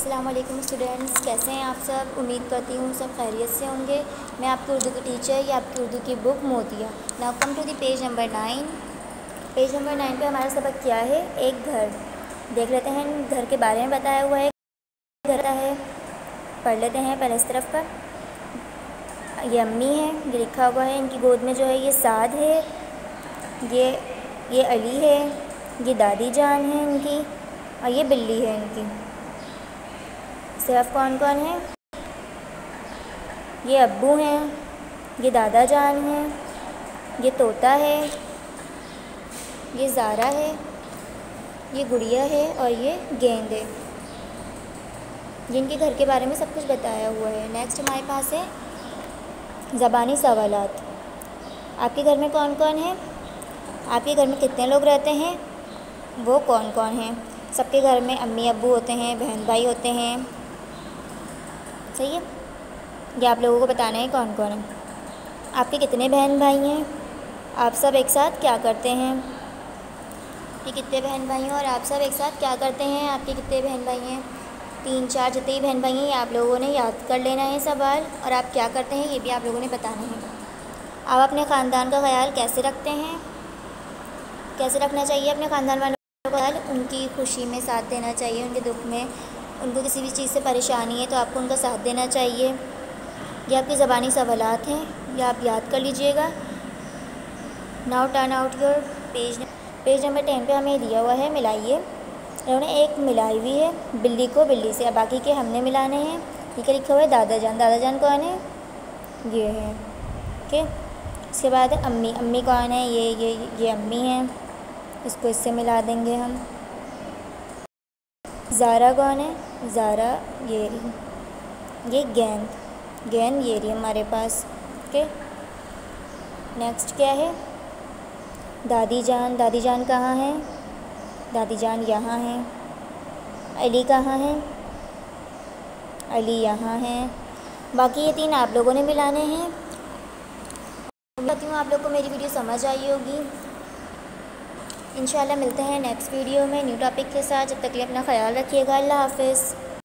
अस्सलाम वालेकुम स्टूडेंट्स, कैसे हैं आप सब। उम्मीद करती हूँ सब खैरियत से होंगे। मैं आपकी उर्दू की टीचर या आपकी उर्दू की बुक मोतिया। Now come to the page number 9। Page number 9 पे हमारा सबक क्या है, एक घर। देख लेते हैं, घर के बारे में बताया हुआ है। घर है, पढ़ लेते हैं पहले इस तरफ का। ये अम्मी है, ये लिखा हुआ है। इनकी गोद में जो है ये साद है, ये अली है, ये दादी जान है इनकी, और ये बिल्ली है इनकी। सिर्फ कौन कौन है, ये अब्बू हैं, ये दादा जान हैं, ये तोता है, ये ज़ारा है, ये गुड़िया है, और ये गेंद है। जिनके घर के बारे में सब कुछ बताया हुआ है। नेक्स्ट हमारे पास है ज़बानी सवालात। आपके घर में कौन कौन है, आपके घर में कितने लोग रहते हैं, वो कौन कौन हैं। सबके घर में अम्मी अब्बू होते हैं, बहन भाई होते हैं, सही है। ये आप लोगों को बताना है कौन कौन है। आपके कितने बहन भाई हैं, आप सब एक साथ क्या करते हैं। ये कितने बहन भाई हैं और आप सब एक साथ क्या करते हैं। आपके कितने बहन भाई हैं, 3 4 जितने भी बहन भाई हैं, ये आप लोगों ने याद कर लेना है सवाल। और आप क्या करते हैं ये भी आप लोगों ने बताना है। आप अपने ख़ानदान का ख्याल कैसे रखते हैं, कैसे रखना चाहिए अपने ख़ानदान वालों का ख्याल। उनकी खुशी में साथ देना चाहिए, उनके दुख में। उनको किसी भी चीज़ से परेशानी है तो आपको उनका साथ देना चाहिए। ये आपकी ज़बानी सवालात हैं, ये आप याद कर लीजिएगा। Now turn out your page number 10 पे हमें दिया हुआ है मिलाइए। इन्होंने एक मिलाई हुई है बिल्ली को बिल्ली से, अब बाकी के हमने मिलाने हैं। ठीक है, लिखा हुआ है दादा जान। दादा जान कौन है, ये है। ओके, इसके बाद है अम्मी। अम्मी कौन है, ये अम्मी हैं, इसको इससे मिला देंगे हम। ज़ारा कौन है, ज़ारा ये गेंद ये रही हमारे पास। ओके, नेक्स्ट क्या है, दादी जान। दादी जान कहाँ है, दादी जान यहाँ है। अली कहाँ है, अली यहाँ है। बाकी ये 3 आप लोगों ने मिलाने हैं। उम्मीद करती हूँ आप लोग को मेरी वीडियो समझ आई होगी। इंशाल्लाह मिलते हैं नेक्स्ट वीडियो में न्यू टॉपिक के साथ। जब तक के लिए अपना ख्याल रखिएगा। अल्लाह हाफ़िज़।